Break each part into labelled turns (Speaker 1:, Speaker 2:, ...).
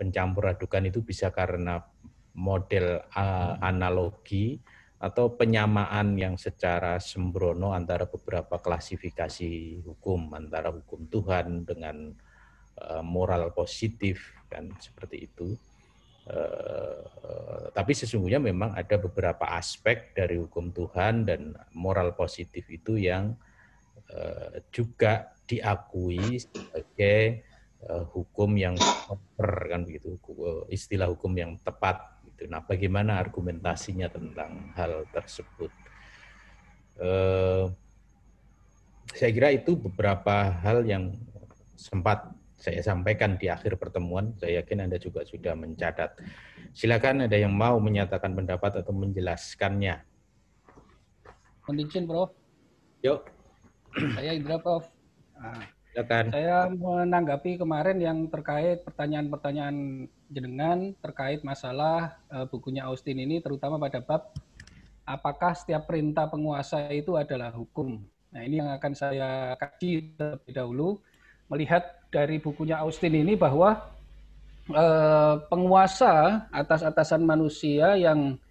Speaker 1: pencampur adukan itu bisa karena model analogi atau penyamaan yang secara sembrono antara beberapa klasifikasi hukum, antara hukum Tuhan dengan moral positif, kan seperti itu. Tapi sesungguhnya memang ada beberapa aspek dari hukum Tuhan dan moral positif itu yang juga diakui sebagai hukum yang proper, kan begitu, istilah hukum yang tepat gitu. Nah, bagaimana argumentasinya tentang hal tersebut? Saya kira itu beberapa hal yang sempat saya sampaikan di akhir pertemuan. Saya yakin Anda juga sudah mencatat. Silakan, ada yang mau menyatakan pendapat atau menjelaskannya.
Speaker 2: Mohon izin, Prof.
Speaker 1: Yuk.
Speaker 2: Saya Indra, Prof. Nah,
Speaker 1: silakan.
Speaker 2: Saya menanggapi kemarin yang terkait pertanyaan-pertanyaan jenengan terkait masalah bukunya Austin ini, terutama pada bab apakah setiap perintah penguasa itu adalah hukum. Nah, ini yang akan saya kaji terlebih dahulu, melihat dari bukunya Austin ini bahwa penguasa atas atasan manusia yang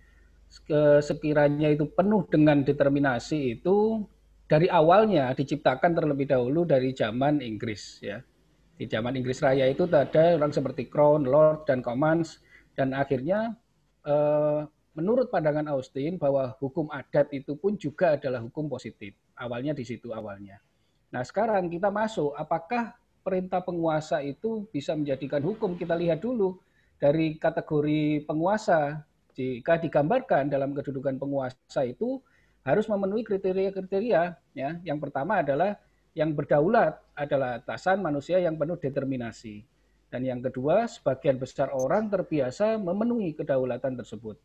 Speaker 2: sekiranya itu penuh dengan determinasi itu dari awalnya diciptakan terlebih dahulu dari zaman Inggris, ya. Di zaman Inggris Raya itu ada orang seperti Crown, Lord, dan Commons, dan akhirnya menurut pandangan Austin bahwa hukum adat itu pun juga adalah hukum positif. Awalnya di situ awalnya. Nah, sekarang kita masuk, apakah perintah penguasa itu bisa menjadikan hukum? Kita lihat dulu dari kategori penguasa. Jika digambarkan dalam kedudukan penguasa itu harus memenuhi kriteria-kriteria, ya. Yang pertama adalah yang berdaulat adalah atasan manusia yang penuh determinasi. Dan yang kedua, sebagian besar orang terbiasa memenuhi kedaulatan tersebut.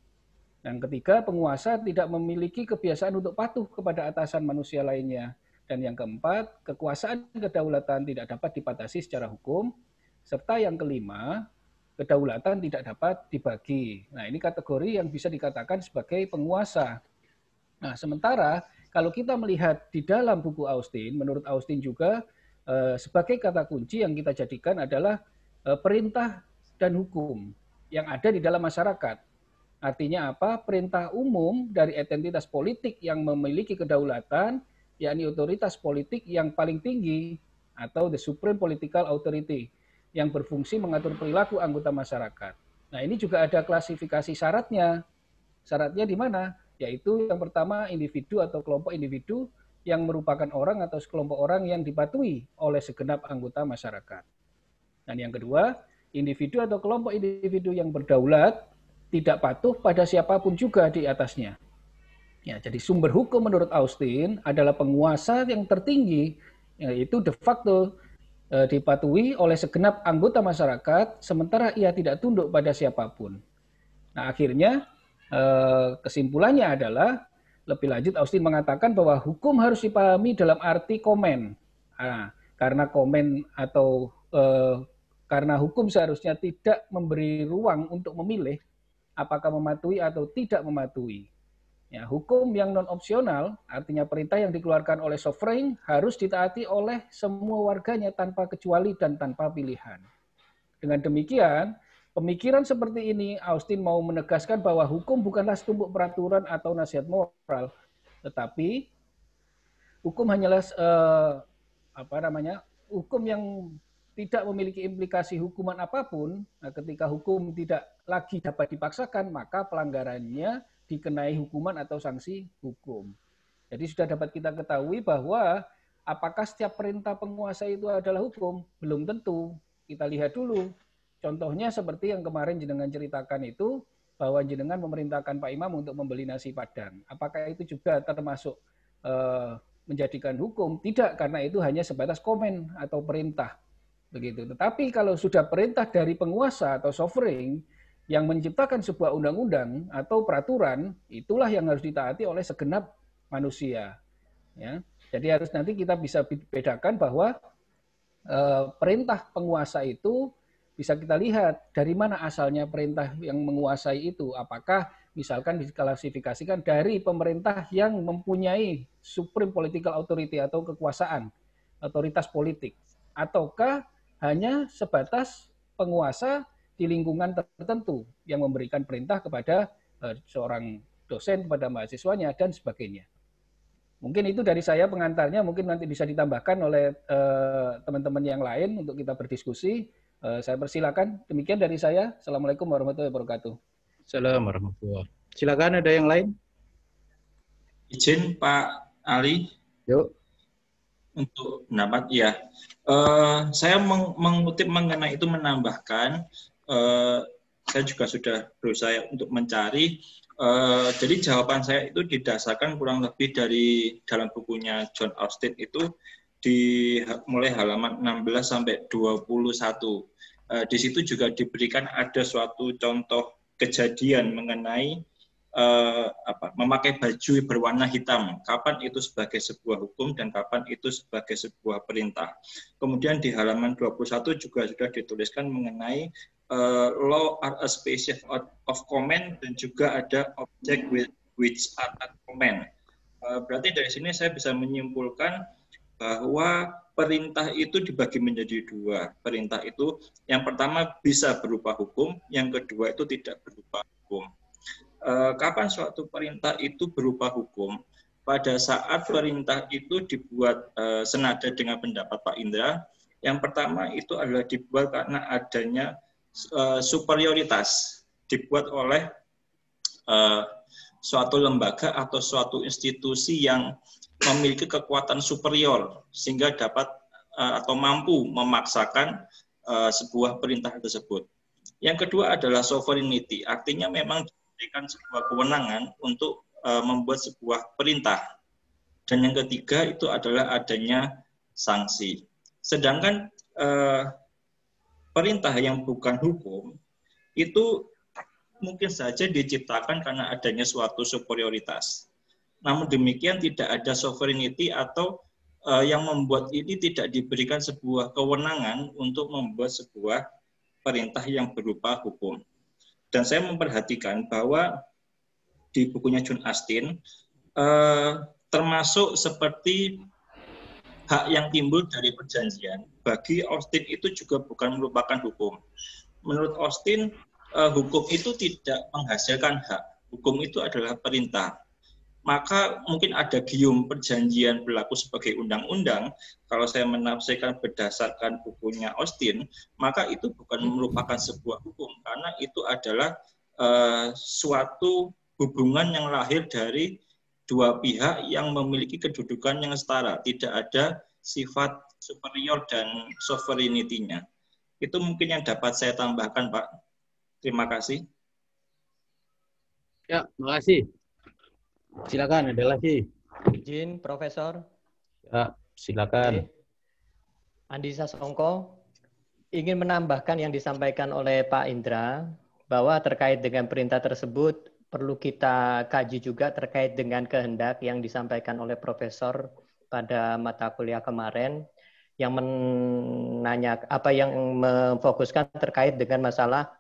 Speaker 2: Yang ketiga, penguasa tidak memiliki kebiasaan untuk patuh kepada atasan manusia lainnya. Dan yang keempat, kekuasaan kedaulatan tidak dapat dibatasi secara hukum. Serta yang kelima, kedaulatan tidak dapat dibagi. Nah, ini kategori yang bisa dikatakan sebagai penguasa. Nah, sementara kalau kita melihat di dalam buku Austin, menurut Austin juga sebagai kata kunci yang kita jadikan adalah perintah dan hukum yang ada di dalam masyarakat. Artinya apa? Perintah umum dari entitas politik yang memiliki kedaulatan, yakni otoritas politik yang paling tinggi atau the supreme political authority yang berfungsi mengatur perilaku anggota masyarakat. Nah, ini juga ada klasifikasi syaratnya. Syaratnya di mana? Yaitu yang pertama individu atau kelompok individu yang merupakan orang atau sekelompok orang yang dipatuhi oleh segenap anggota masyarakat. Dan yang kedua, individu atau kelompok individu yang berdaulat tidak patuh pada siapapun juga di atasnya. Ya, jadi sumber hukum menurut Austin adalah penguasa yang tertinggi, yaitu de facto dipatuhi oleh segenap anggota masyarakat, sementara ia tidak tunduk pada siapapun. Nah, akhirnya kesimpulannya adalah, lebih lanjut Austin mengatakan bahwa hukum harus dipahami dalam arti komen. Nah, karena komen atau karena hukum seharusnya tidak memberi ruang untuk memilih apakah mematuhi atau tidak mematuhi. Ya, hukum yang non-opsional, artinya perintah yang dikeluarkan oleh sovereign, harus ditaati oleh semua warganya tanpa kecuali dan tanpa pilihan. Dengan demikian, pemikiran seperti ini, Austin mau menegaskan bahwa hukum bukanlah setumpuk peraturan atau nasihat moral, tetapi hukum hanyalah hukum yang tidak memiliki implikasi hukuman apapun. Nah, ketika hukum tidak lagi dapat dipaksakan, maka pelanggarannya dikenai hukuman atau sanksi hukum. Jadi sudah dapat kita ketahui bahwa apakah setiap perintah penguasa itu adalah hukum? Belum tentu. Kita lihat dulu. Contohnya seperti yang kemarin jenengan ceritakan itu, bahwa jenengan memerintahkan Pak Imam untuk membeli nasi Padang. Apakah itu juga termasuk menjadikan hukum? Tidak, karena itu hanya sebatas komen atau perintah. Begitu. Tetapi kalau sudah perintah dari penguasa atau sovereign yang menciptakan sebuah undang-undang atau peraturan, itulah yang harus ditaati oleh segenap manusia. Ya. Jadi harus nanti kita bisa bedakan bahwa perintah penguasa itu bisa kita lihat dari mana asalnya perintah yang menguasai itu. Apakah misalkan diklasifikasikan dari pemerintah yang mempunyai supreme political authority atau kekuasaan, otoritas politik, ataukah hanya sebatas penguasa di lingkungan tertentu yang memberikan perintah kepada seorang dosen, kepada mahasiswanya, dan sebagainya. Mungkin itu dari saya pengantarnya, mungkin nanti bisa ditambahkan oleh teman-teman yang lain untuk kita berdiskusi. Saya persilakan. Demikian dari saya. Assalamualaikum warahmatullahi wabarakatuh.
Speaker 1: Assalamualaikum warahmatullahi wabarakatuh. Silakan, ada yang lain?
Speaker 3: Izin Pak Ali.
Speaker 1: Yuk.
Speaker 3: Untuk pendapat, ya. Saya mengutip mengenai itu, menambahkan, saya juga sudah berusaha untuk mencari. Jadi jawaban saya itu didasarkan kurang lebih dari dalam bukunya John Austin itu mulai halaman 16 sampai 21. Di situ juga diberikan ada suatu contoh kejadian mengenai memakai baju berwarna hitam. Kapan itu sebagai sebuah hukum dan kapan itu sebagai sebuah perintah. Kemudian di halaman 21 juga sudah dituliskan mengenai law are a species of command, dan juga ada object which are a command. Berarti dari sini saya bisa menyimpulkan bahwa perintah itu dibagi menjadi dua. Perintah itu yang pertama bisa berupa hukum, yang kedua itu tidak berupa hukum. Kapan suatu perintah itu berupa hukum? Pada saat perintah itu dibuat senada dengan pendapat Pak Indra. Yang pertama itu adalah dibuat karena adanya superioritas, dibuat oleh suatu lembaga atau suatu institusi yang memiliki kekuatan superior sehingga dapat atau mampu memaksakan sebuah perintah tersebut. Yang kedua adalah sovereignty, artinya memang diberikan sebuah kewenangan untuk membuat sebuah perintah. Dan yang ketiga itu adalah adanya sanksi. Sedangkan perintah yang bukan hukum itu mungkin saja diciptakan karena adanya suatu superioritas. Namun demikian tidak ada sovereignty atau yang membuat ini tidak diberikan sebuah kewenangan untuk membuat sebuah perintah yang berupa hukum. Dan saya memperhatikan bahwa di bukunya John Austin termasuk seperti hak yang timbul dari perjanjian, bagi Austin itu juga bukan merupakan hukum. Menurut Austin, hukum itu tidak menghasilkan hak. Hukum itu adalah perintah. Maka mungkin ada gium perjanjian berlaku sebagai undang-undang. Kalau saya menafsirkan berdasarkan bukunya Austin, maka itu bukan merupakan sebuah hukum, karena itu adalah suatu hubungan yang lahir dari dua pihak yang memiliki kedudukan yang setara, tidak ada sifat superior dan sovereignty-nya. Itu mungkin yang dapat saya tambahkan, Pak. Terima kasih.
Speaker 1: Ya, terima kasih. Silakan, ada lagi.
Speaker 4: Izin, Profesor.
Speaker 1: Ya, silakan.
Speaker 4: Andi Sasongko ingin menambahkan yang disampaikan oleh Pak Indra, bahwa terkait dengan perintah tersebut perlu kita kaji juga terkait dengan kehendak yang disampaikan oleh Profesor pada mata kuliah kemarin, yang memfokuskan terkait dengan masalah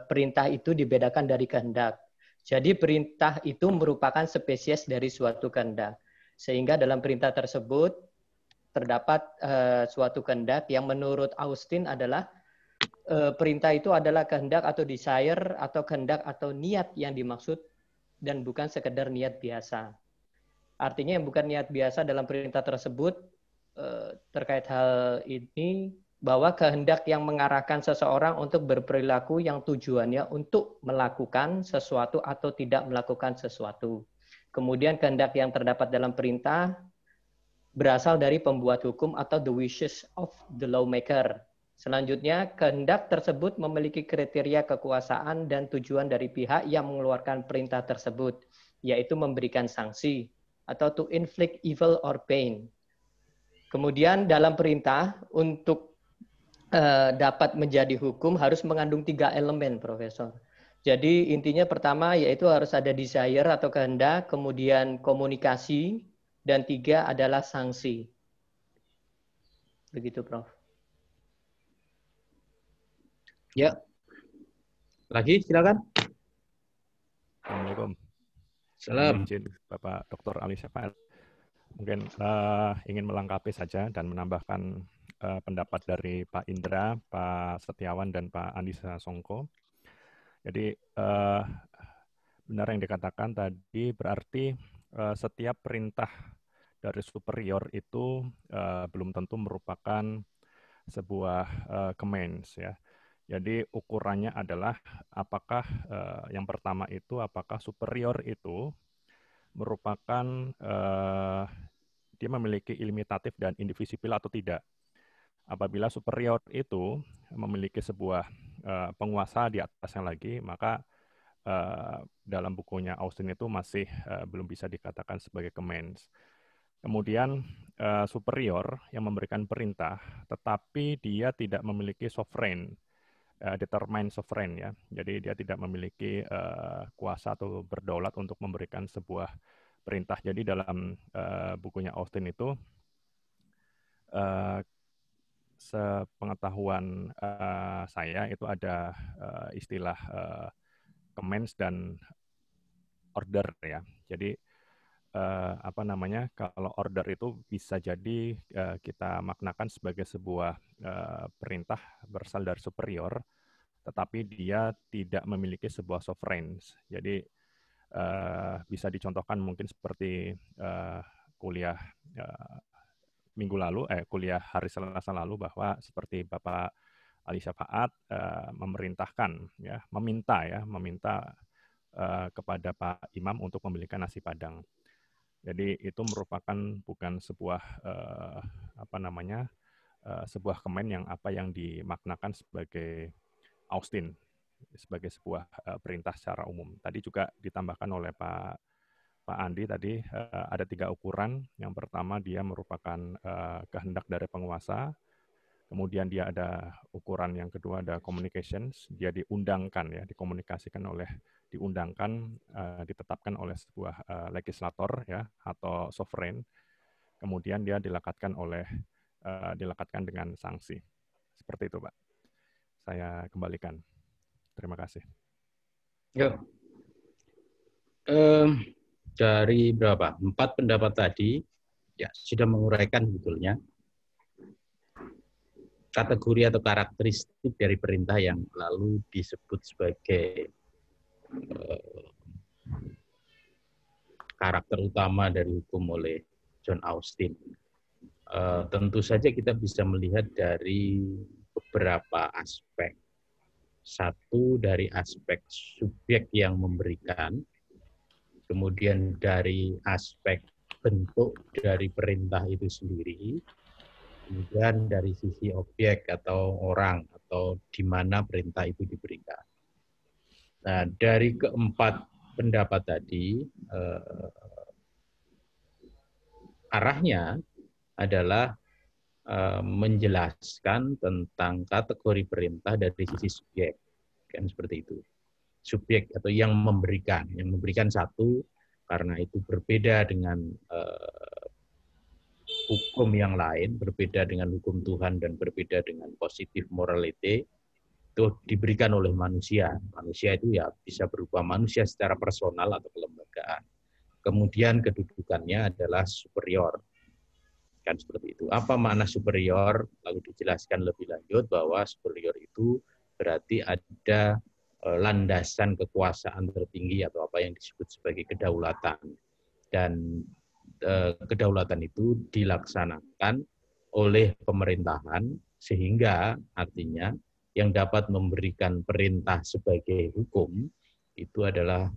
Speaker 4: perintah itu dibedakan dari kehendak. Jadi perintah itu merupakan spesies dari suatu kehendak. Sehingga dalam perintah tersebut terdapat suatu kehendak yang menurut Austin adalah perintah itu adalah kehendak atau desire atau kehendak atau niat yang dimaksud dan bukan sekedar niat biasa. Artinya yang bukan niat biasa dalam perintah tersebut terkait hal ini, bahwa kehendak yang mengarahkan seseorang untuk berperilaku yang tujuannya untuk melakukan sesuatu atau tidak melakukan sesuatu. Kemudian kehendak yang terdapat dalam perintah berasal dari pembuat hukum atau the wishes of the lawmaker. Selanjutnya, kehendak tersebut memiliki kriteria kekuasaan dan tujuan dari pihak yang mengeluarkan perintah tersebut, yaitu memberikan sanksi atau to inflict evil or pain. Kemudian dalam perintah untuk dapat menjadi hukum harus mengandung 3 elemen, Profesor. Jadi intinya pertama yaitu harus ada desire atau kehendak, kemudian komunikasi, dan 3 adalah sanksi. Begitu, Prof.
Speaker 1: Ya. Lagi, silakan.
Speaker 5: Assalamualaikum.
Speaker 1: Salam.
Speaker 5: Izin Bapak Dr. Ali Syafa'il. Mungkin ingin melengkapi saja dan menambahkan pendapat dari Pak Indra, Pak Setiawan, dan Pak Andi Sasongko. Jadi benar yang dikatakan tadi, berarti setiap perintah dari superior itu belum tentu merupakan sebuah commands ya. Jadi ukurannya adalah apakah yang pertama itu apakah superior itu merupakan dia memiliki ilimitatif dan indivisible atau tidak. Apabila superior itu memiliki sebuah penguasa di atasnya lagi, maka dalam bukunya Austin itu masih belum bisa dikatakan sebagai commands. Kemudian superior yang memberikan perintah, tetapi dia tidak memiliki sovereign, determine sovereign ya. Jadi dia tidak memiliki kuasa atau berdaulat untuk memberikan sebuah perintah. Jadi dalam bukunya Austin itu sepengetahuan saya itu ada istilah commands dan order ya. Jadi apa namanya, kalau order itu bisa jadi kita maknakan sebagai sebuah perintah berasal dari superior, tetapi dia tidak memiliki sebuah sovereign. Jadi bisa dicontohkan mungkin seperti kuliah minggu lalu, kuliah hari Selasa lalu, bahwa seperti Bapak Ali Syafaat memerintahkan, ya, meminta kepada Pak Imam untuk membelikan nasi Padang. Jadi itu merupakan bukan sebuah sebuah command yang dimaknakan sebagai Austin, sebagai sebuah perintah secara umum. Tadi juga ditambahkan oleh Pak Andi tadi ada 3 ukuran. Yang pertama dia merupakan kehendak dari penguasa. Kemudian dia ada ukuran yang kedua, ada communications, dia diundangkan ya, ditetapkan oleh sebuah legislator ya atau sovereign. Kemudian dia dilekatkan dengan sanksi. Seperti itu, Pak. Saya kembalikan. Terima kasih.
Speaker 1: Yuk. Dari berapa? 4 pendapat tadi ya sudah menguraikan sebetulnya kategori atau karakteristik dari perintah yang lalu disebut sebagai karakter utama dari hukum oleh John Austin. Tentu saja kita bisa melihat dari beberapa aspek. Satu dari aspek subjek yang memberikan, kemudian dari aspek bentuk dari perintah itu sendiri, kemudian dari sisi objek atau orang atau di mana perintah itu diberikan. Nah, dari keempat pendapat tadi, arahnya adalah menjelaskan tentang kategori perintah dari sisi subjek, kan seperti itu. Subjek atau yang memberikan satu karena itu berbeda dengan hukum yang lain, berbeda dengan hukum Tuhan dan berbeda dengan positif morality, itu diberikan oleh manusia. Manusia itu ya bisa berupa manusia secara personal atau kelembagaan. Kemudian kedudukannya adalah superior. Kan seperti itu. Apa makna superior? Lalu dijelaskan lebih lanjut bahwa superior itu berarti ada landasan kekuasaan tertinggi atau apa yang disebut sebagai kedaulatan. Dan kedaulatan itu dilaksanakan oleh pemerintahan sehingga artinya yang dapat memberikan perintah sebagai hukum itu adalah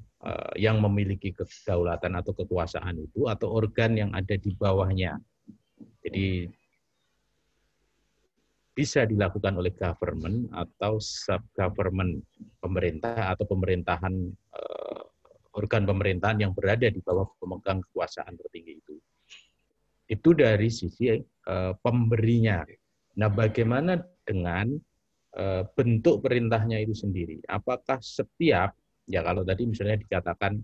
Speaker 1: yang memiliki kedaulatan atau kekuasaan itu atau organ yang ada di bawahnya. Jadi bisa dilakukan oleh government atau sub-government, pemerintah atau pemerintahan, organ pemerintahan yang berada di bawah pemegang kekuasaan tertinggi itu. Itu dari sisi pemberinya. Nah, bagaimana dengan bentuk perintahnya itu sendiri? Apakah setiap, ya kalau tadi misalnya dikatakan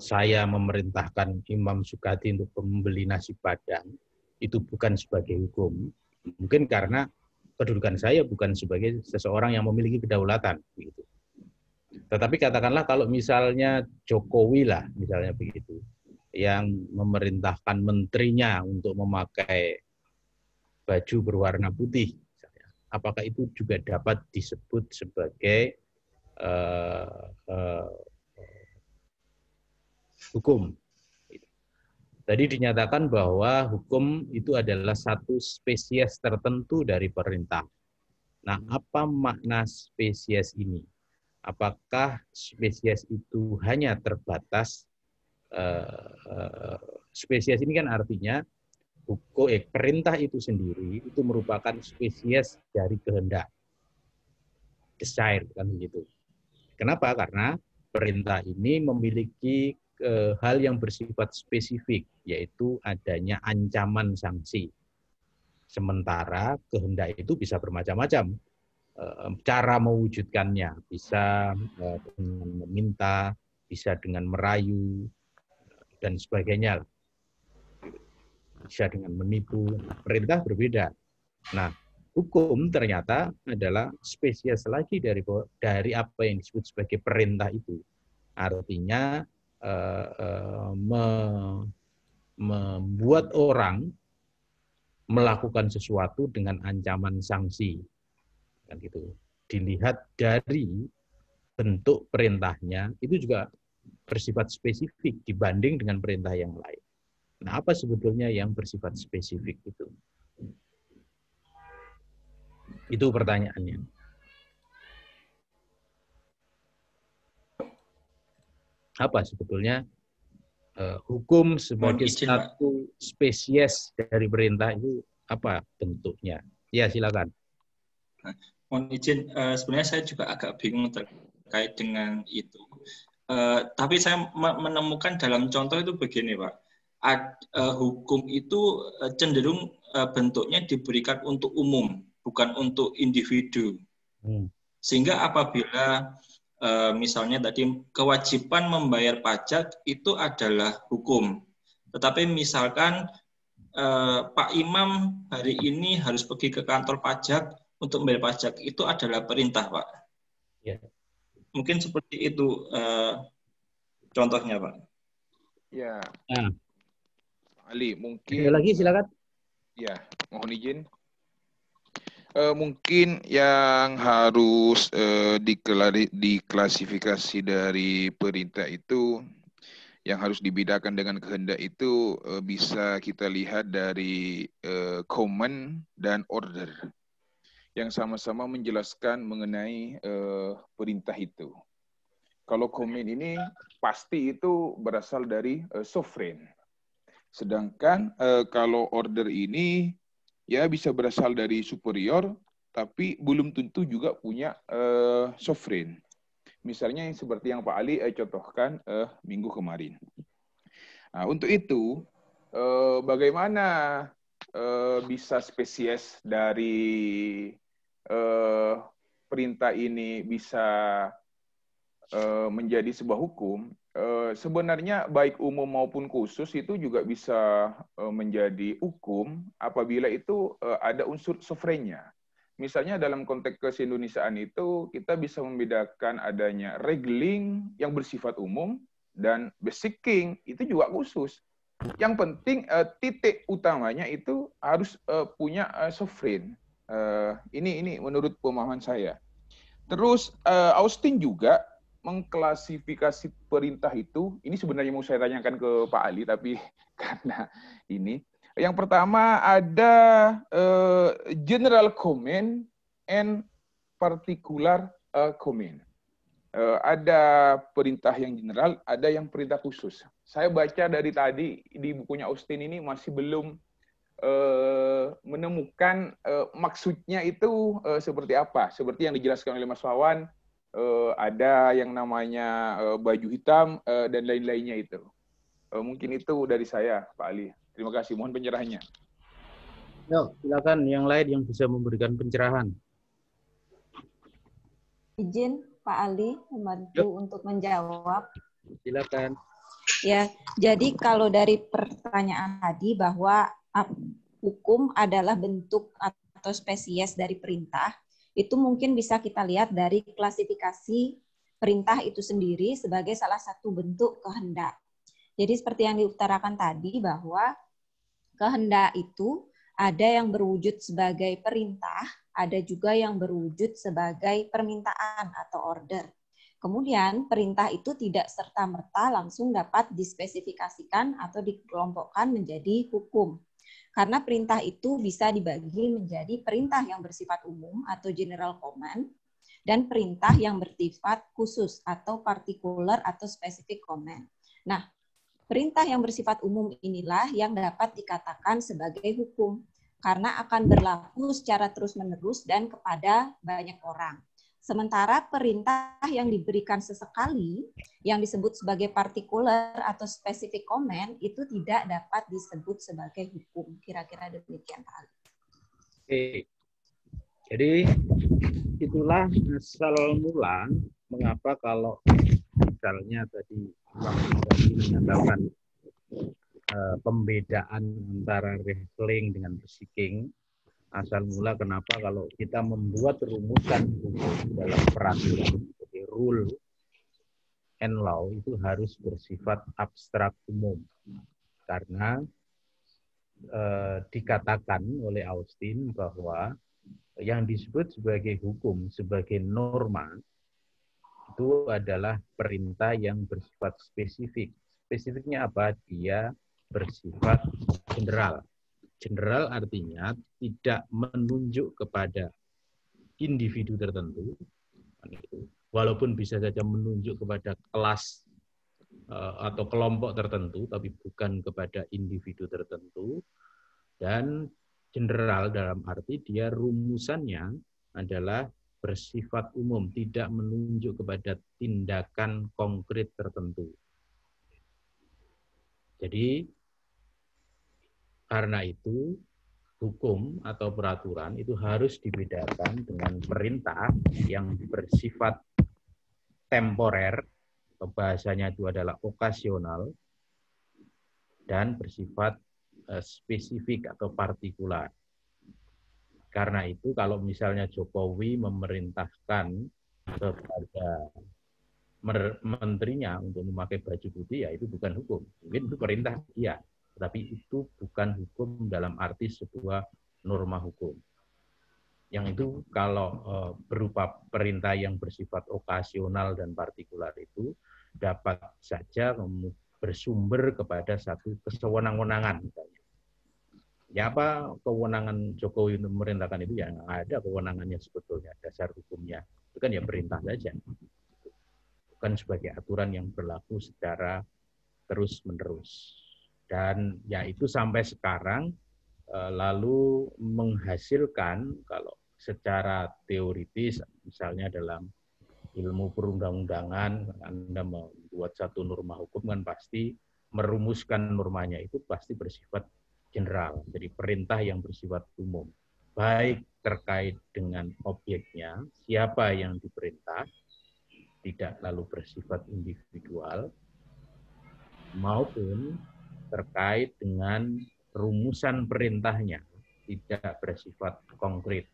Speaker 1: saya memerintahkan Imam Sukadi untuk membeli nasi Padang, itu bukan sebagai hukum. Mungkin karena kedudukan saya bukan sebagai seseorang yang memiliki kedaulatan, begitu. Tetapi katakanlah kalau misalnya Jokowi lah, misalnya begitu, yang memerintahkan menterinya untuk memakai baju berwarna putih. Apakah itu juga dapat disebut sebagai hukum? Tadi dinyatakan bahwa hukum itu adalah satu spesies tertentu dari perintah. Nah, apa makna spesies ini? Apakah spesies itu hanya terbatas? Spesies ini kan artinya hukum, perintah itu sendiri itu merupakan spesies dari kehendak, desire, kan begitu. Kenapa? Karena perintah ini memiliki hal yang bersifat spesifik, yaitu adanya ancaman sanksi. Sementara kehendak itu bisa bermacam-macam. Cara mewujudkannya bisa dengan meminta, bisa dengan merayu, dan sebagainya. Bisa dengan menipu. Perintah berbeda. Nah, hukum ternyata adalah spesies lagi dari apa yang disebut sebagai perintah itu. Artinya membuat orang melakukan sesuatu dengan ancaman sanksi, kan gitu. Dilihat dari bentuk perintahnya itu juga bersifat spesifik dibanding dengan perintah yang lain. Nah, apa sebetulnya yang bersifat spesifik itu? Itu pertanyaannya. Apa sebetulnya hukum sebagai satu spesies dari perintah itu apa bentuknya? Ya, silakan.
Speaker 3: Mohon izin, sebenarnya saya juga agak bingung terkait dengan itu. Tapi saya menemukan dalam contoh itu begini, Pak. Hukum itu cenderung bentuknya diberikan untuk umum, bukan untuk individu. Sehingga apabila misalnya tadi kewajiban membayar pajak itu adalah hukum. Tetapi misalkan Pak Imam hari ini harus pergi ke kantor pajak untuk membayar pajak, itu adalah perintah, Pak.
Speaker 1: Ya.
Speaker 3: Mungkin seperti itu contohnya, Pak.
Speaker 6: Ya.
Speaker 1: Nah.
Speaker 6: Ali, mungkin.
Speaker 1: Ada lagi, silakan.
Speaker 6: Ya, mohon izin. Mungkin yang harus diklasifikasi dari perintah itu, yang harus dibedakan dengan kehendak itu bisa kita lihat dari command dan order, yang sama-sama menjelaskan mengenai perintah itu. Kalau command ini pasti itu berasal dari sovereign. Sedangkan kalau order ini ya bisa berasal dari superior, tapi belum tentu juga punya sovereign. Misalnya seperti yang Pak Ali contohkan minggu kemarin. Nah, untuk itu, bagaimana bisa spesies dari perintah ini bisa menjadi sebuah hukum? Sebenarnya baik umum maupun khusus itu juga bisa menjadi hukum apabila itu ada unsur sovereignnya. Misalnya dalam konteks ke-Indonesiaan itu kita bisa membedakan adanya regling yang bersifat umum dan basicing itu juga khusus. Yang penting titik utamanya itu harus punya sovereign. Ini menurut pemahaman saya. Terus Austin juga mengklasifikasi perintah itu, ini sebenarnya mau saya tanyakan ke Pak Ali, tapi karena ini. Yang pertama ada general command and particular command. Ada perintah yang general, ada yang perintah khusus. Saya baca dari tadi di bukunya Austin ini masih belum menemukan maksudnya itu seperti apa. Seperti yang dijelaskan oleh Mas Wawan, ada yang namanya baju hitam dan lain-lainnya itu. Mungkin itu dari saya, Pak Ali. Terima kasih. Mohon pencerahannya.
Speaker 1: Yo, silakan yang lain yang bisa memberikan pencerahan.
Speaker 7: Izin Pak Ali membantu untuk menjawab.
Speaker 1: Silakan.
Speaker 7: Ya, jadi kalau dari pertanyaan tadi bahwa hukum adalah bentuk atau spesies dari perintah, itu mungkin bisa kita lihat dari klasifikasi perintah itu sendiri sebagai salah satu bentuk kehendak. Jadi seperti yang diutarakan tadi bahwa kehendak itu Ada yang berwujud sebagai perintah, ada juga yang berwujud sebagai permintaan atau order. Kemudian perintah itu tidak serta-merta langsung dapat dispesifikasikan atau dikelompokkan menjadi hukum. Karena perintah itu bisa dibagi menjadi perintah yang bersifat umum atau general command, dan perintah yang bersifat khusus atau particular atau specific command. Nah, perintah yang bersifat umum inilah yang dapat dikatakan sebagai hukum, karena akan berlaku secara terus-menerus dan kepada banyak orang. Sementara perintah yang diberikan sesekali, yang disebut sebagai particular atau specific command, itu tidak dapat disebut sebagai hukum. Kira-kira demikian, Pak Ali.
Speaker 1: Oke. Jadi itulah asal mula mengapa kalau misalnya tadi menyatakan pembedaan antara wrestling dengan physiking. Asal mula kenapa kalau kita membuat rumusan dalam peraturan, jadi rule and law itu harus bersifat abstrak umum. Karena dikatakan oleh Austin bahwa yang disebut sebagai hukum, sebagai norma, itu adalah perintah yang bersifat spesifik. Spesifiknya apa? Dia bersifat general. General artinya tidak menunjuk kepada individu tertentu, walaupun bisa saja menunjuk kepada kelas atau kelompok tertentu, tapi bukan kepada individu tertentu. Dan general dalam arti dia rumusannya adalah bersifat umum, tidak menunjuk kepada tindakan konkret tertentu. Jadi karena itu hukum atau peraturan itu harus dibedakan dengan perintah yang bersifat temporer, atau bahasanya itu adalah okasional, dan bersifat spesifik atau partikular. Karena itu kalau misalnya Jokowi memerintahkan kepada menterinya untuk memakai baju putih, ya itu bukan hukum. Mungkin itu perintah dia, tetapi itu bukan hukum dalam arti sebuah norma hukum. Yang itu kalau berupa perintah yang bersifat okasional dan partikular itu dapat saja bersumber kepada satu kesewenang-wenangan misalnya. Ya apa kewenangan Jokowi untuk memerintahkan itu, ya ada kewenangannya sebetulnya, dasar hukumnya. Itu kan ya perintah saja. Bukan sebagai aturan yang berlaku secara terus-menerus. Dan ya itu sampai sekarang lalu menghasilkan, kalau secara teoritis, misalnya dalam ilmu perundang-undangan, Anda membuat satu norma hukum kan pasti merumuskan normanya itu pasti bersifat general, jadi perintah yang bersifat umum, baik terkait dengan objeknya, siapa yang diperintah, tidak lalu bersifat individual, maupun terkait dengan rumusan perintahnya, tidak bersifat konkret,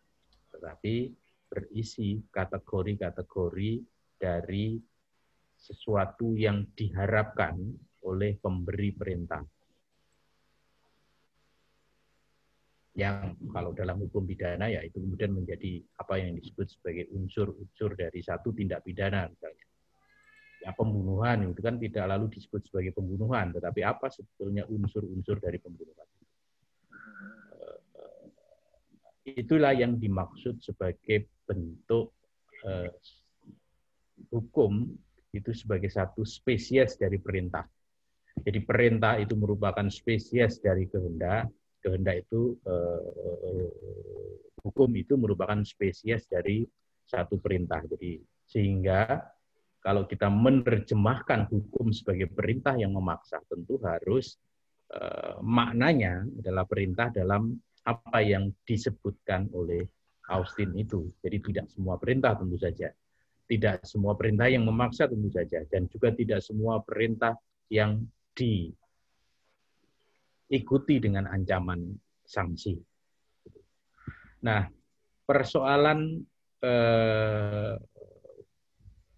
Speaker 1: tetapi berisi kategori-kategori dari sesuatu yang diharapkan oleh pemberi perintah. Yang kalau dalam hukum pidana ya itu kemudian menjadi apa yang disebut sebagai unsur-unsur dari satu tindak pidana misalnya. Ya pembunuhan itu kan tidak lalu disebut sebagai pembunuhan, tetapi apa sebetulnya unsur-unsur dari pembunuhan. Itulah yang dimaksud sebagai bentuk hukum itu sebagai satu spesies dari perintah. Jadi perintah itu merupakan spesies dari kehendak. Kehendak itu hukum itu merupakan spesies dari satu perintah. Jadi sehingga kalau kita menerjemahkan hukum sebagai perintah yang memaksa, tentu harus maknanya adalah perintah dalam apa yang disebutkan oleh Austin itu. Jadi tidak semua perintah tentu saja. Tidak semua perintah yang memaksa tentu saja. Dan juga tidak semua perintah yang diikuti dengan ancaman sanksi. Nah, persoalan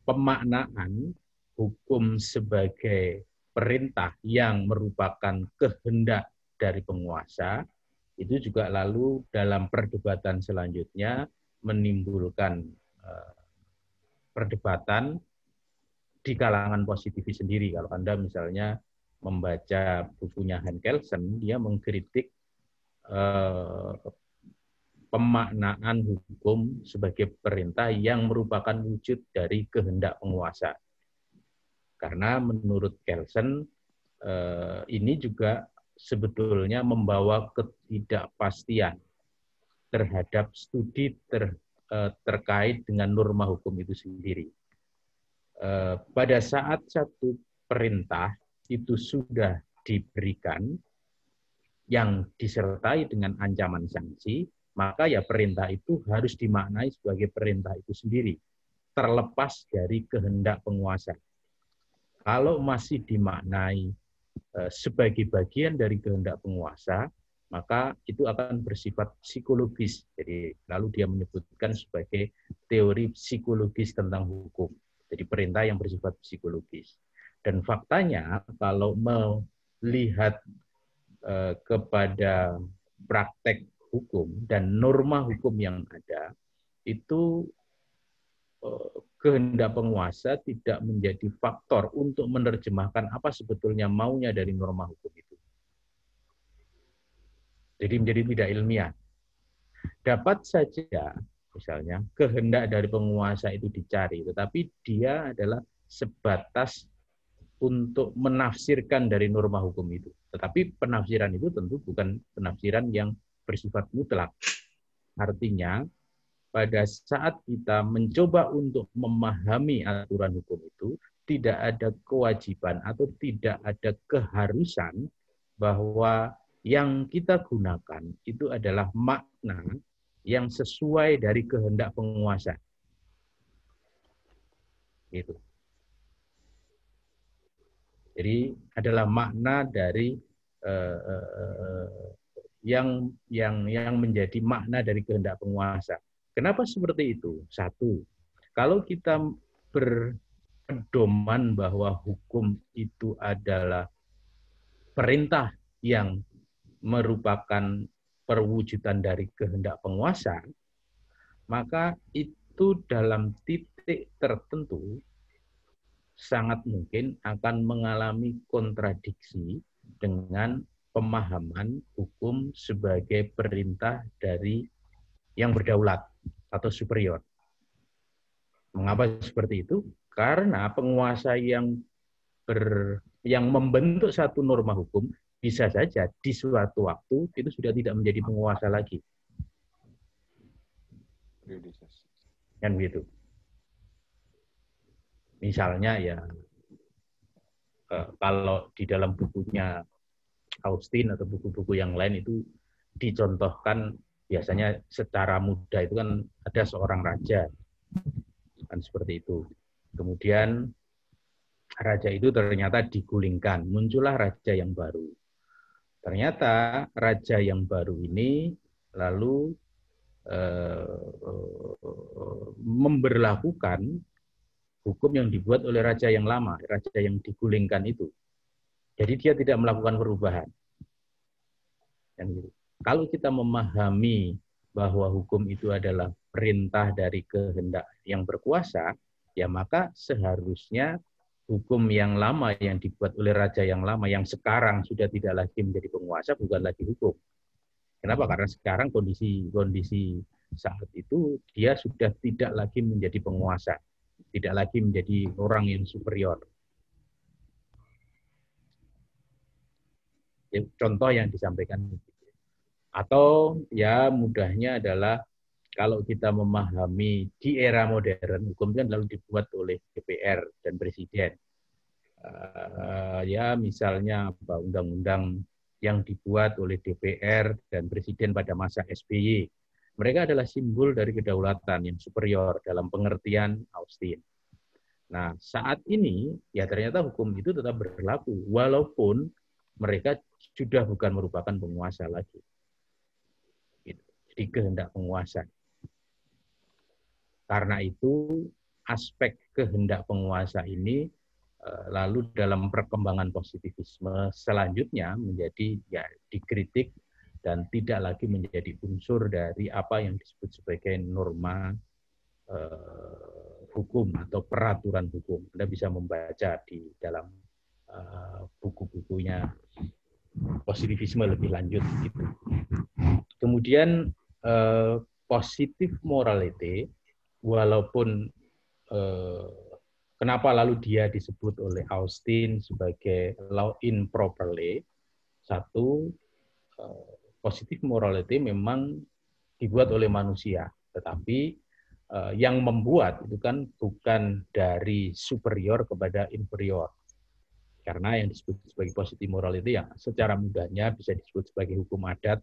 Speaker 1: pemaknaan hukum sebagai perintah yang merupakan kehendak dari penguasa itu juga lalu dalam perdebatan selanjutnya menimbulkan perdebatan di kalangan positivis sendiri. Kalau Anda misalnya membaca bukunya Hans Kelsen, dia mengkritik pemaknaan hukum sebagai perintah yang merupakan wujud dari kehendak penguasa. Karena menurut Kelsen, ini juga sebetulnya membawa ketidakpastian terhadap studi terkait dengan norma hukum itu sendiri. Pada saat satu perintah itu sudah diberikan yang disertai dengan ancaman sanksi, maka ya perintah itu harus dimaknai sebagai perintah itu sendiri, terlepas dari kehendak penguasa. Kalau masih dimaknai sebagai bagian dari kehendak penguasa, maka itu akan bersifat psikologis. Jadi lalu dia menyebutkan sebagai teori psikologis tentang hukum. Jadi perintah yang bersifat psikologis. Dan faktanya kalau melihat kepada praktek hukum dan norma hukum yang ada, itu kehendak penguasa tidak menjadi faktor untuk menerjemahkan apa sebetulnya maunya dari norma hukum itu. Jadi menjadi tidak ilmiah. Dapat saja misalnya kehendak dari penguasa itu dicari, tetapi dia adalah sebatas untuk menafsirkan dari norma hukum itu. Tetapi penafsiran itu tentu bukan penafsiran yang bersifat mutlak. Artinya, pada saat kita mencoba untuk memahami aturan hukum itu, tidak ada kewajiban atau tidak ada keharusan bahwa yang kita gunakan itu adalah makna yang sesuai dari kehendak penguasa. Gitu. Jadi adalah makna dari yang menjadi makna dari kehendak penguasa. Kenapa seperti itu? Satu, kalau kita berpedoman bahwa hukum itu adalah perintah yang merupakan perwujudan dari kehendak penguasa, maka itu dalam titik tertentu sangat mungkin akan mengalami kontradiksi dengan pemahaman hukum sebagai perintah dari yang berdaulat atau superior. Mengapa seperti itu? Karena penguasa yang membentuk satu norma hukum bisa saja di suatu waktu itu sudah tidak menjadi penguasa lagi. Kan begitu. Misalnya ya kalau di dalam bukunya Austin atau buku-buku yang lain itu dicontohkan biasanya secara mudah itu kan ada seorang raja kan seperti itu. Kemudian raja itu ternyata digulingkan, muncullah raja yang baru. Ternyata raja yang baru ini lalu memberlakukan hukum yang dibuat oleh raja yang lama, raja yang digulingkan itu. Jadi dia tidak melakukan perubahan. Kalau kita memahami bahwa hukum itu adalah perintah dari kehendak yang berkuasa, ya maka seharusnya hukum yang lama yang dibuat oleh raja yang lama yang sekarang sudah tidak lagi menjadi penguasa bukan lagi hukum. Kenapa? Karena sekarang kondisi saat itu dia sudah tidak lagi menjadi penguasa, tidak lagi menjadi orang yang superior. Contoh yang disampaikan. Atau ya mudahnya adalah kalau kita memahami di era modern, hukum kan lalu dibuat oleh DPR dan Presiden. Ya misalnya undang-undang yang dibuat oleh DPR dan Presiden pada masa SBY. Mereka adalah simbol dari kedaulatan yang superior dalam pengertian Austin. Nah saat ini ya ternyata hukum itu tetap berlaku walaupun mereka sudah bukan merupakan penguasa lagi. Jadi kehendak penguasa. Karena itu aspek kehendak penguasa ini lalu dalam perkembangan positivisme selanjutnya menjadi ya dikritik dan tidak lagi menjadi unsur dari apa yang disebut sebagai norma hukum atau peraturan hukum. Anda bisa membaca di dalam buku-bukunya positivisme lebih lanjut. Gitu. Kemudian positive morality, walaupun kenapa lalu dia disebut oleh Austin sebagai law improperly, satu, positive morality memang dibuat oleh manusia, tetapi yang membuat itu kan bukan dari superior kepada inferior. Karena yang disebut sebagai positive morality yang secara mudahnya bisa disebut sebagai hukum adat,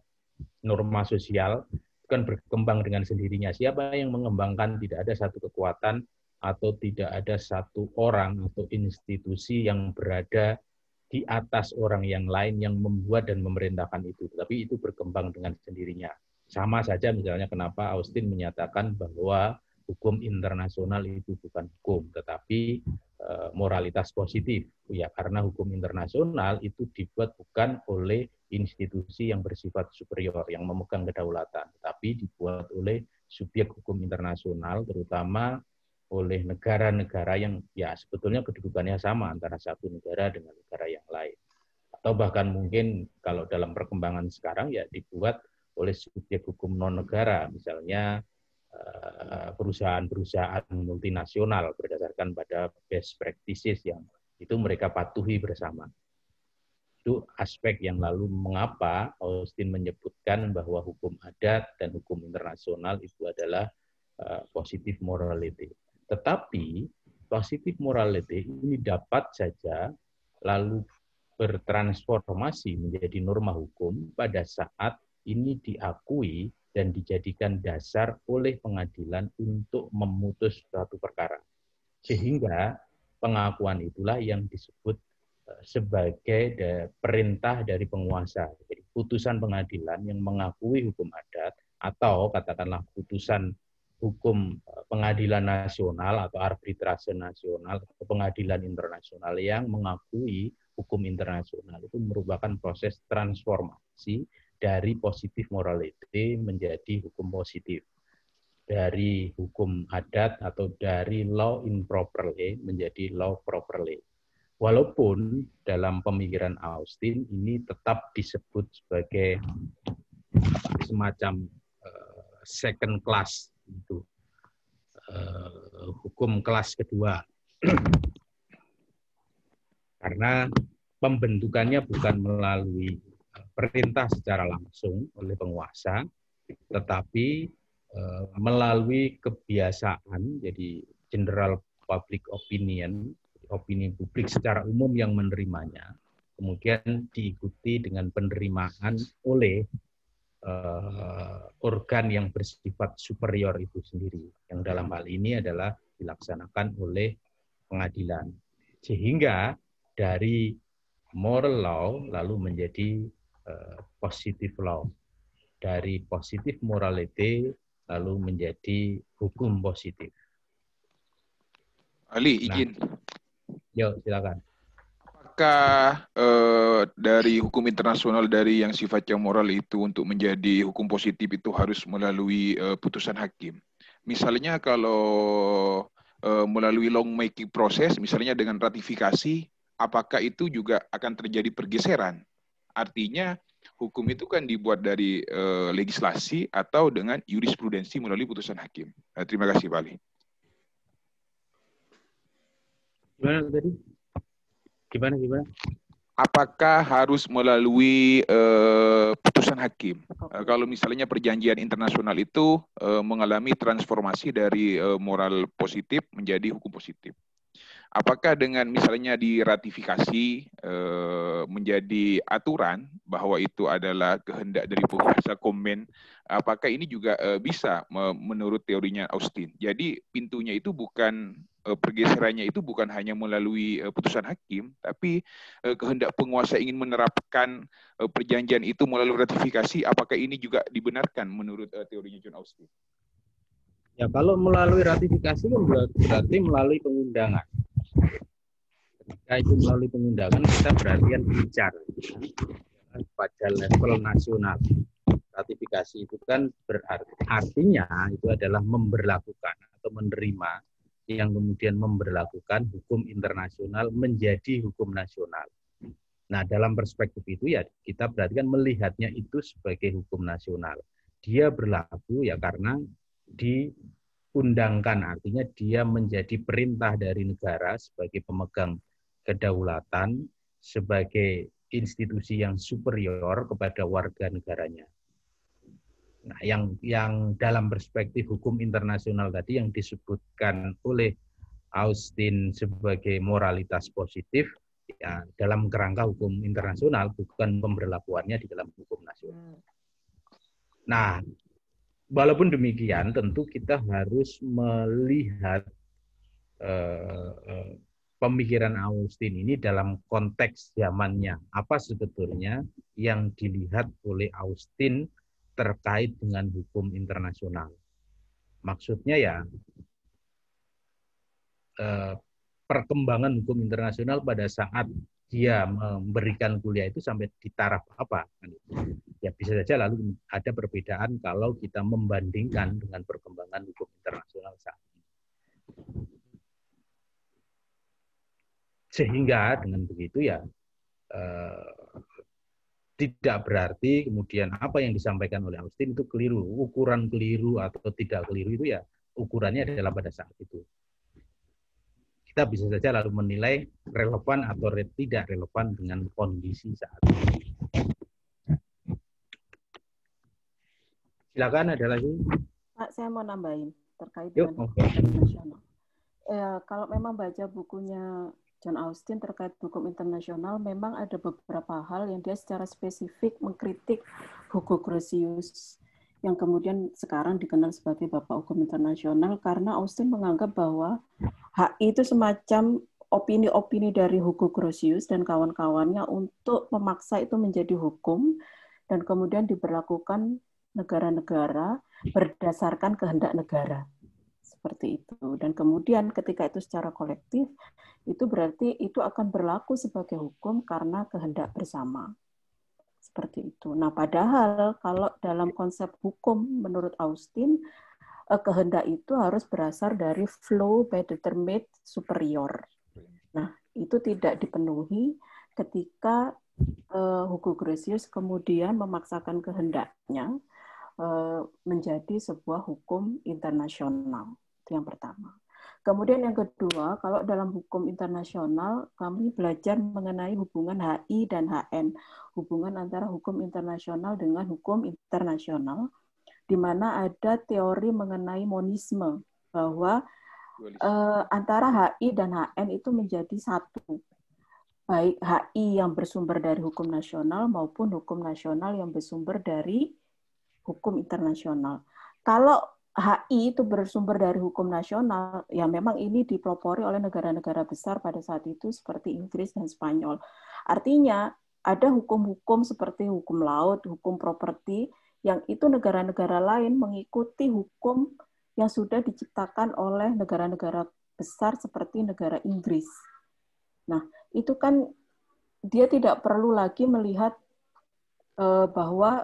Speaker 1: norma sosial, itu kan berkembang dengan sendirinya. Siapa yang mengembangkan? Tidak ada satu kekuatan atau tidak ada satu orang atau institusi yang berada di atas orang yang lain yang membuat dan memerintahkan itu. Tapi itu berkembang dengan sendirinya. Sama saja misalnya kenapa Austin menyatakan bahwa hukum internasional itu bukan hukum, tetapi moralitas positif. Ya, karena hukum internasional itu dibuat bukan oleh institusi yang bersifat superior, yang memegang kedaulatan, tetapi dibuat oleh subjek hukum internasional, terutama oleh negara-negara yang ya sebetulnya kedudukannya sama antara satu negara dengan negara yang lain. Atau bahkan mungkin kalau dalam perkembangan sekarang ya dibuat oleh subjek hukum non-negara, misalnya perusahaan-perusahaan multinasional berdasarkan pada best practices yang itu mereka patuhi bersama. Itu aspek yang lalu mengapa Austin menyebutkan bahwa hukum adat dan hukum internasional itu adalah positive morality. Tetapi positive morality ini dapat saja lalu bertransformasi menjadi norma hukum pada saat ini diakui dan dijadikan dasar oleh pengadilan untuk memutus suatu perkara. Sehingga pengakuan itulah yang disebut sebagai perintah dari penguasa. Jadi putusan pengadilan yang mengakui hukum adat atau katakanlah putusan hukum pengadilan nasional atau arbitrase nasional atau pengadilan internasional yang mengakui hukum internasional itu merupakan proses transformasi dari positive morality menjadi hukum positif. Dari hukum adat atau dari law improperly menjadi law properly. Walaupun dalam pemikiran Austin ini tetap disebut sebagai semacam second class, itu hukum kelas kedua. Karena pembentukannya bukan melalui perintah secara langsung oleh penguasa, tetapi melalui kebiasaan, jadi general public opinion, opini publik secara umum yang menerimanya, kemudian diikuti dengan penerimaan oleh organ yang bersifat superior itu sendiri, yang dalam hal ini adalah dilaksanakan oleh pengadilan. Sehingga dari moral law lalu menjadi positive law. Dari positive morality lalu menjadi hukum positif.
Speaker 6: Ali, izin.
Speaker 1: Yuk, silakan.
Speaker 6: Apakah dari hukum internasional dari yang sifatnya moral itu untuk menjadi hukum positif itu harus melalui putusan hakim? Misalnya kalau melalui long making proses, misalnya dengan ratifikasi, apakah itu juga akan terjadi pergeseran? Artinya hukum itu kan dibuat dari legislasi atau dengan jurisprudensi melalui putusan hakim. Terima kasih, Pak Ali.
Speaker 1: Gimana tadi? Gimana?
Speaker 6: Apakah harus melalui putusan hakim? Kalau misalnya perjanjian internasional itu mengalami transformasi dari moral positif menjadi hukum positif. Apakah dengan misalnya diratifikasi menjadi aturan bahwa itu adalah kehendak dari penguasa komen, apakah ini juga bisa menurut teorinya Austin? Jadi pintunya itu bukan pergeserannya itu bukan hanya melalui putusan hakim, tapi kehendak penguasa ingin menerapkan perjanjian itu melalui ratifikasi, apakah ini juga dibenarkan menurut teorinya John Austin?
Speaker 1: Ya, kalau melalui ratifikasi kan berarti melalui pengundangan. Ketika itu melalui pengundangan, kita berarti kan bicara. pada level nasional. Ratifikasi itu kan artinya itu adalah memberlakukan atau menerima yang kemudian memberlakukan hukum internasional menjadi hukum nasional. Nah, dalam perspektif itu ya kita berarti kan melihatnya itu sebagai hukum nasional. Dia berlaku ya karena diundangkan, artinya dia menjadi perintah dari negara sebagai pemegang kedaulatan, sebagai institusi yang superior kepada warga negaranya. Nah, yang dalam perspektif hukum internasional tadi yang disebutkan oleh Austin sebagai moralitas positif, ya, dalam kerangka hukum internasional, bukan pemberlakuannya di dalam hukum nasional. Nah, walaupun demikian, tentu kita harus melihat pemikiran Austin ini dalam konteks zamannya. Apa sebetulnya yang dilihat oleh Austin terkait dengan hukum internasional? Maksudnya ya, perkembangan hukum internasional pada saat dia memberikan kuliah itu sampai di taraf apa? Ya bisa saja lalu ada perbedaan kalau kita membandingkan dengan perkembangan hukum internasional saat ini. Sehingga dengan begitu ya tidak berarti kemudian apa yang disampaikan oleh Austin itu keliru. Ukuran keliru atau tidak keliru itu ya ukurannya adalah pada saat itu. Kita bisa saja lalu menilai relevan atau tidak relevan dengan kondisi saat ini. Silakan, ada lagi.
Speaker 8: Pak, saya mau nambahin terkait dengan hukum internasional. Kalau memang baca bukunya John Austin terkait hukum internasional, memang ada beberapa hal yang dia secara spesifik mengkritik Hugo Grotius, yang kemudian sekarang dikenal sebagai Bapak Hukum Internasional, karena Austin menganggap bahwa HI itu semacam opini-opini dari Hugo Grotius dan kawan-kawannya untuk memaksa itu menjadi hukum, dan kemudian diberlakukan negara-negara berdasarkan kehendak negara. Seperti itu. Dan kemudian ketika itu secara kolektif, itu berarti itu akan berlaku sebagai hukum karena kehendak bersama. Seperti itu. Nah, padahal kalau dalam konsep hukum menurut Austin, kehendak itu harus berasal dari flow by determinate superior. Nah, itu tidak dipenuhi ketika Hugo Grotius kemudian memaksakan kehendaknya menjadi sebuah hukum internasional. Itu yang pertama. Kemudian yang kedua, kalau dalam hukum internasional, kami belajar mengenai hubungan HI dan HN, hubungan antara hukum internasional dengan hukum internasional, di mana ada teori mengenai monisme, bahwa antara HI dan HN itu menjadi satu, baik HI yang bersumber dari hukum nasional maupun hukum nasional yang bersumber dari hukum internasional. Kalau HI itu bersumber dari hukum nasional, ya memang ini dipelopori oleh negara-negara besar pada saat itu seperti Inggris dan Spanyol. Artinya ada hukum-hukum seperti hukum laut, hukum properti, yang itu negara-negara lain mengikuti hukum yang sudah diciptakan oleh negara-negara besar seperti negara Inggris. Nah, itu kan dia tidak perlu lagi melihat bahwa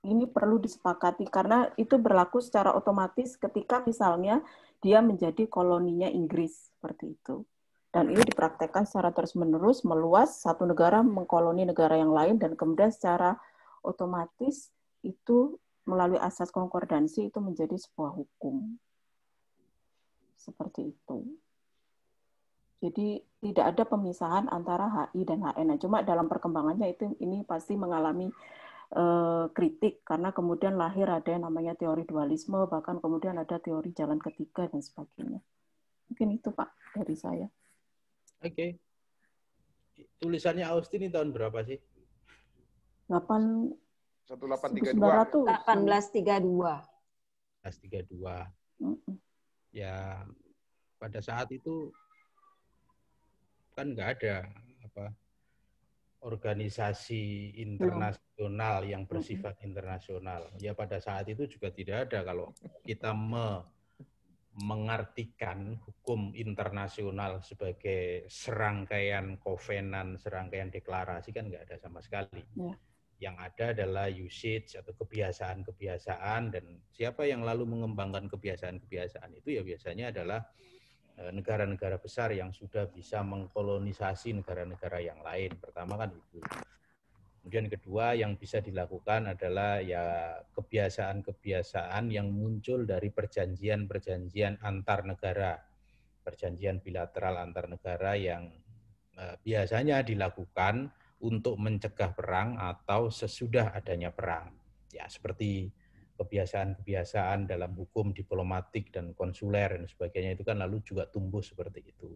Speaker 8: ini perlu disepakati, karena itu berlaku secara otomatis ketika misalnya dia menjadi koloninya Inggris, seperti itu. Dan ini dipraktekkan secara terus-menerus, meluas, satu negara mengkoloni negara yang lain, dan kemudian secara otomatis itu melalui asas konkordansi itu menjadi sebuah hukum. Seperti itu. Jadi tidak ada pemisahan antara HI dan HN. Cuma dalam perkembangannya ini pasti mengalami kritik, karena kemudian lahir ada yang namanya teori dualisme, bahkan kemudian ada teori jalan ketiga dan sebagainya. Mungkin itu Pak dari saya.
Speaker 1: Oke. Tulisannya Austin ini tahun berapa sih?
Speaker 6: 1832.
Speaker 7: 1832.
Speaker 1: 1832. Ya pada saat itu kan nggak ada organisasi internasional yang bersifat internasional. Ya pada saat itu juga tidak ada. Kalau kita mengartikan hukum internasional sebagai serangkaian kovenan, serangkaian deklarasi kan nggak ada sama sekali. Ya. Yang ada adalah usage atau kebiasaan-kebiasaan, dan siapa yang lalu mengembangkan kebiasaan-kebiasaan itu ya biasanya adalah negara-negara besar yang sudah bisa mengkolonisasi negara-negara yang lain. Pertama kan itu. Kemudian kedua yang bisa dilakukan adalah ya kebiasaan-kebiasaan yang muncul dari perjanjian-perjanjian antar negara, perjanjian bilateral antar negara yang biasanya dilakukan untuk mencegah perang atau sesudah adanya perang. Ya seperti kebiasaan-kebiasaan dalam hukum diplomatik dan konsuler dan sebagainya itu kan lalu juga tumbuh seperti itu.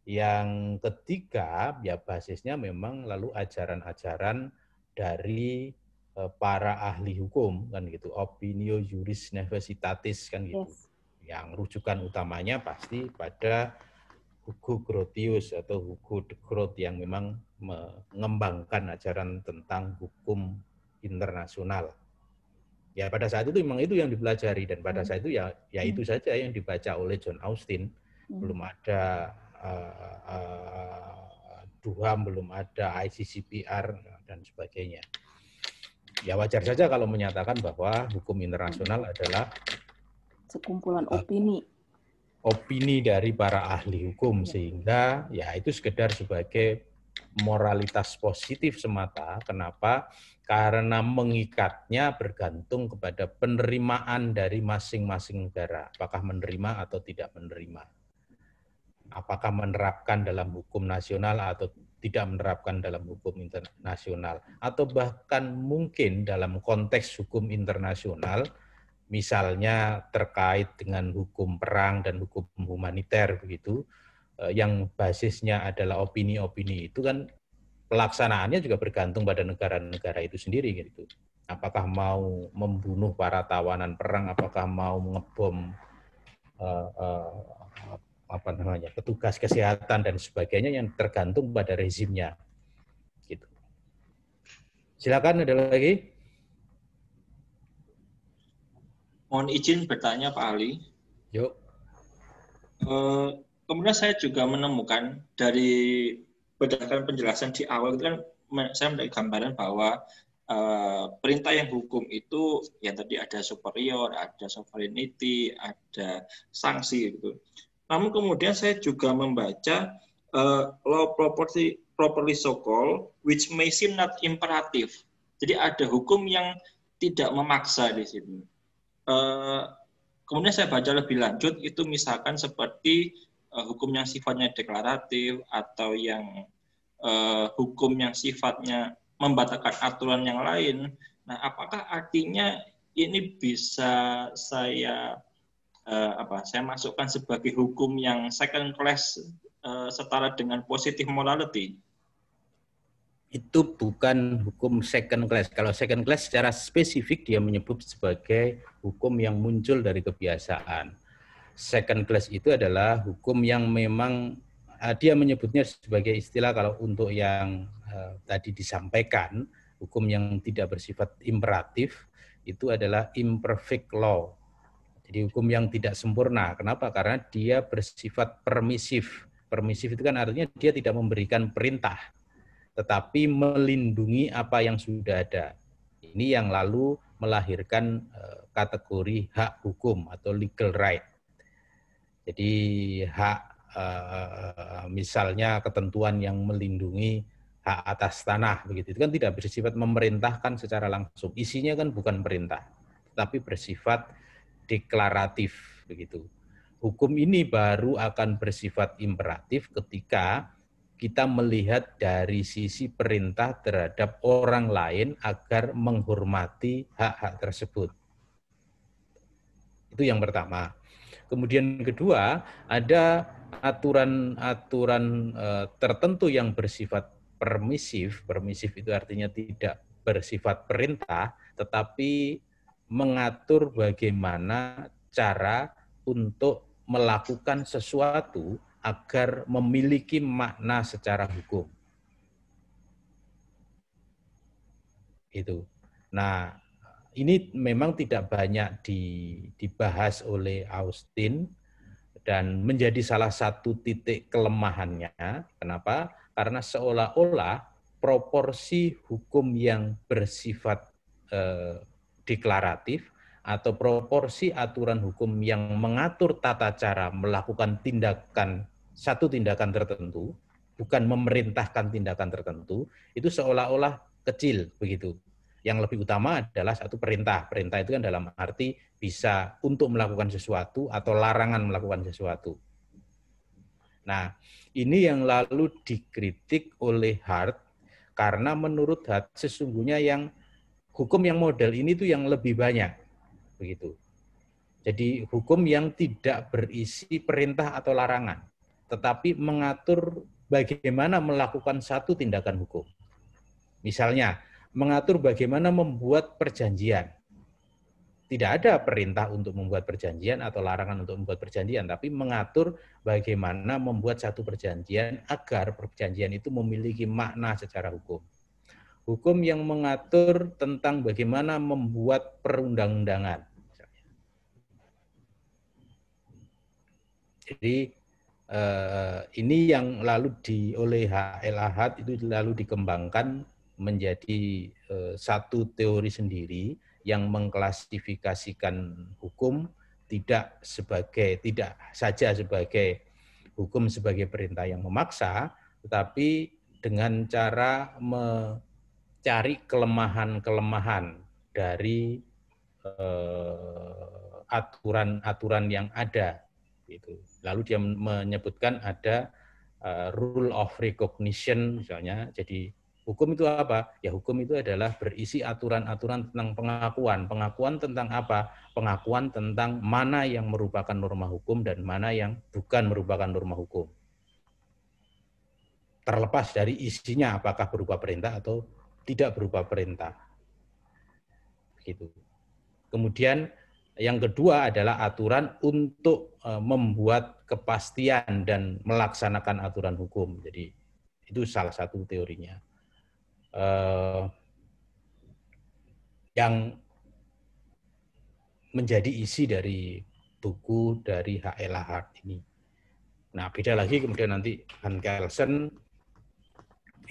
Speaker 1: Yang ketiga, ya basisnya memang lalu ajaran-ajaran dari para ahli hukum kan gitu, opinio juris necessitatis kan gitu. Yes. Yang rujukan utamanya pasti pada Hugo Grotius atau Hugo de Groot yang memang mengembangkan ajaran tentang hukum internasional. Ya pada saat itu memang itu yang dipelajari, dan pada saat itu ya itu saja yang dibaca oleh John Austin. Belum ada DUHAM, belum ada ICCPR dan sebagainya. Ya wajar saja kalau menyatakan bahwa hukum internasional adalah
Speaker 8: sekumpulan opini
Speaker 1: dari para ahli hukum, sehingga ya itu sekedar sebagai moralitas positif semata. Kenapa? Karena mengikatnya bergantung kepada penerimaan dari masing-masing negara. Apakah menerima atau tidak menerima. Apakah menerapkan dalam hukum nasional atau tidak menerapkan dalam hukum internasional. Atau bahkan mungkin dalam konteks hukum internasional, misalnya terkait dengan hukum perang dan hukum humaniter begitu, yang basisnya adalah opini-opini itu kan pelaksanaannya juga bergantung pada negara-negara itu sendiri gitu. Apakah mau membunuh para tawanan perang, apakah mau ngebom petugas kesehatan dan sebagainya, yang tergantung pada rezimnya. Gitu. Silakan, ada lagi?
Speaker 3: Mohon izin bertanya Pak Ali.
Speaker 1: Yuk.
Speaker 3: Kemudian saya juga menemukan dari berdasarkan penjelasan di awal itu kan saya mendapat gambaran bahwa perintah yang hukum itu ya tadi ada superior, ada sovereignty, ada sanksi gitu. Namun kemudian saya juga membaca law properly so called which may seem not imperative. Jadi ada hukum yang tidak memaksa di situ. Kemudian saya baca lebih lanjut itu misalkan seperti hukum yang sifatnya deklaratif atau yang hukum yang sifatnya membatalkan aturan yang lain. Nah, apakah artinya ini bisa saya masukkan sebagai hukum yang second class setara dengan positive morality?
Speaker 1: Itu bukan hukum second class. Kalau second class secara spesifik dia menyebut sebagai hukum yang muncul dari kebiasaan. Second class itu adalah hukum yang memang dia menyebutnya sebagai istilah kalau untuk yang tadi disampaikan, hukum yang tidak bersifat imperatif itu adalah imperfect law. Jadi hukum yang tidak sempurna. Kenapa? Karena dia bersifat permisif. Permisif itu kan artinya dia tidak memberikan perintah, tetapi melindungi apa yang sudah ada. Ini yang lalu melahirkan kategori hak hukum atau legal right. Jadi hak misalnya ketentuan yang melindungi hak atas tanah begitu, itu kan tidak bersifat memerintahkan secara langsung. Isinya kan bukan perintah, tetapi bersifat deklaratif begitu. Hukum ini baru akan bersifat imperatif ketika kita melihat dari sisi perintah terhadap orang lain agar menghormati hak-hak tersebut. Itu yang pertama. Kemudian kedua, ada aturan-aturan tertentu yang bersifat permisif. Permisif itu artinya tidak bersifat perintah, tetapi mengatur bagaimana cara untuk melakukan sesuatu agar memiliki makna secara hukum. Itu. Nah, ini memang tidak banyak dibahas oleh Austin dan menjadi salah satu titik kelemahannya. Kenapa? Karena seolah-olah proporsi hukum yang bersifat deklaratif atau proporsi aturan hukum yang mengatur tata cara melakukan satu tindakan tertentu, bukan memerintahkan tindakan tertentu, itu seolah-olah kecil begitu. Yang lebih utama adalah satu perintah. Perintah itu kan dalam arti bisa untuk melakukan sesuatu atau larangan melakukan sesuatu. Nah, ini yang lalu dikritik oleh Hart karena menurut Hart sesungguhnya yang hukum yang model ini tuh yang lebih banyak, begitu. Jadi hukum yang tidak berisi perintah atau larangan, tetapi mengatur bagaimana melakukan satu tindakan hukum. Misalnya, mengatur bagaimana membuat perjanjian. Tidak ada perintah untuk membuat perjanjian atau larangan untuk membuat perjanjian, tapi mengatur bagaimana membuat satu perjanjian agar perjanjian itu memiliki makna secara hukum. Hukum yang mengatur tentang bagaimana membuat perundang-undangan. Jadi ini yang lalu oleh H.L. Ahad itu lalu dikembangkan menjadi satu teori sendiri yang mengklasifikasikan hukum tidak saja sebagai hukum sebagai perintah yang memaksa, tetapi dengan cara mencari kelemahan-kelemahan dari aturan-aturan yang ada. Gitu. Lalu dia menyebutkan ada rule of recognition misalnya. Jadi hukum itu apa? Ya hukum itu adalah berisi aturan-aturan tentang pengakuan. Pengakuan tentang apa? Pengakuan tentang mana yang merupakan norma hukum dan mana yang bukan merupakan norma hukum. Terlepas dari isinya apakah berupa perintah atau tidak berupa perintah. Gitu. Kemudian yang kedua adalah aturan untuk membuat kepastian dan melaksanakan aturan hukum. Jadi itu salah satu teorinya. Yang menjadi isi dari buku dari H.L. Ahad ini. Nah, beda lagi kemudian nanti Han Kelsen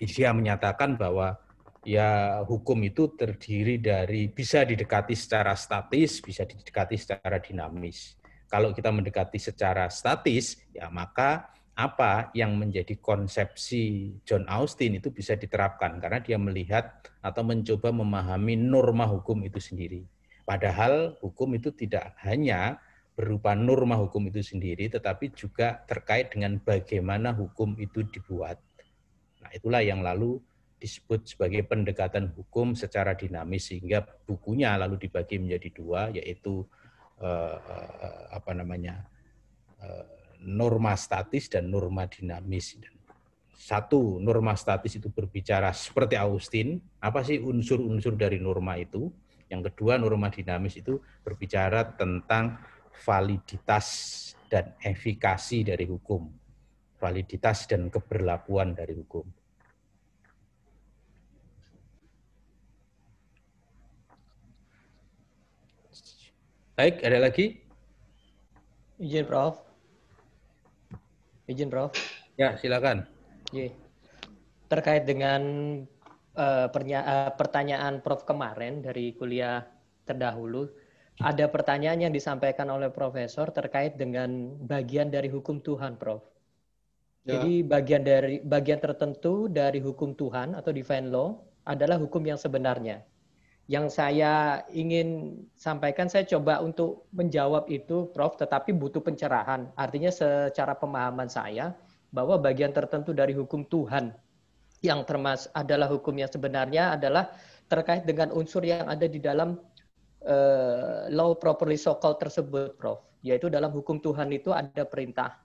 Speaker 1: dia menyatakan bahwa ya hukum itu terdiri dari bisa didekati secara statis, bisa didekati secara dinamis. Kalau kita mendekati secara statis, ya maka apa yang menjadi konsepsi John Austin itu bisa diterapkan karena dia melihat atau mencoba memahami norma hukum itu sendiri. Padahal hukum itu tidak hanya berupa norma hukum itu sendiri, tetapi juga terkait dengan bagaimana hukum itu dibuat. Nah, itulah yang lalu disebut sebagai pendekatan hukum secara dinamis, sehingga bukunya lalu dibagi menjadi dua, yaitu norma statis dan norma dinamis. Satu, norma statis itu berbicara seperti Austin, apa sih unsur-unsur dari norma itu. Yang kedua, norma dinamis itu berbicara tentang validitas dan efikasi dari hukum, validitas dan keberlakuan dari hukum. Baik, ada lagi?
Speaker 4: Izin, Prof. Izin, Prof.
Speaker 1: Ya, silakan.
Speaker 4: Terkait dengan pertanyaan Prof kemarin dari kuliah terdahulu, ada pertanyaan yang disampaikan oleh Profesor terkait dengan bagian dari hukum Tuhan, Prof. Ya. Jadi bagian tertentu dari hukum Tuhan atau divine law adalah hukum yang sebenarnya. Yang saya ingin sampaikan, saya coba untuk menjawab itu, Prof, tetapi butuh pencerahan. Artinya secara pemahaman saya, bahwa bagian tertentu dari hukum Tuhan yang termasuk adalah hukum yang sebenarnya adalah terkait dengan unsur yang ada di dalam law properly so called tersebut, Prof. Yaitu dalam hukum Tuhan itu ada perintah.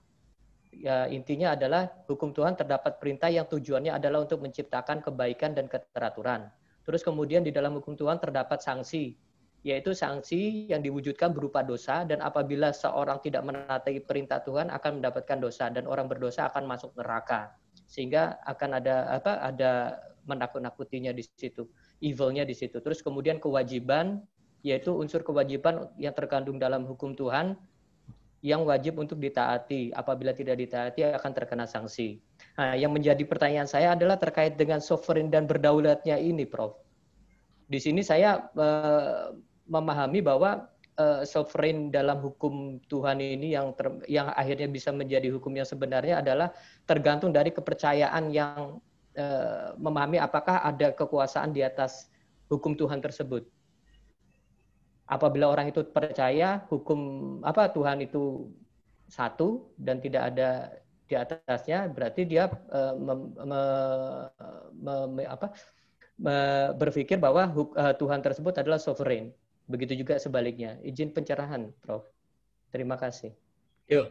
Speaker 4: Ya, intinya adalah hukum Tuhan terdapat perintah yang tujuannya adalah untuk menciptakan kebaikan dan keteraturan. Terus kemudian di dalam hukum Tuhan terdapat sanksi, yaitu sanksi yang diwujudkan berupa dosa, dan apabila seorang tidak menaati perintah Tuhan akan mendapatkan dosa, dan orang berdosa akan masuk neraka. Sehingga akan ada menakut-nakutinya di situ, evilnya di situ. Terus kemudian kewajiban yaitu unsur kewajiban yang terkandung dalam hukum Tuhan yang wajib untuk ditaati. Apabila tidak ditaati akan terkena sanksi. Nah, yang menjadi pertanyaan saya adalah terkait dengan sovereign dan berdaulatnya ini, Prof. Di sini saya memahami bahwa sovereign dalam hukum Tuhan ini yang akhirnya bisa menjadi hukum yang sebenarnya adalah tergantung dari kepercayaan yang memahami apakah ada kekuasaan di atas hukum Tuhan tersebut. Apabila orang itu percaya hukum Tuhan itu satu dan tidak ada di atasnya, berarti dia berpikir bahwa Tuhan tersebut adalah sovereign. Begitu juga sebaliknya. Izin pencerahan, Prof. Terima kasih.
Speaker 1: Yuk.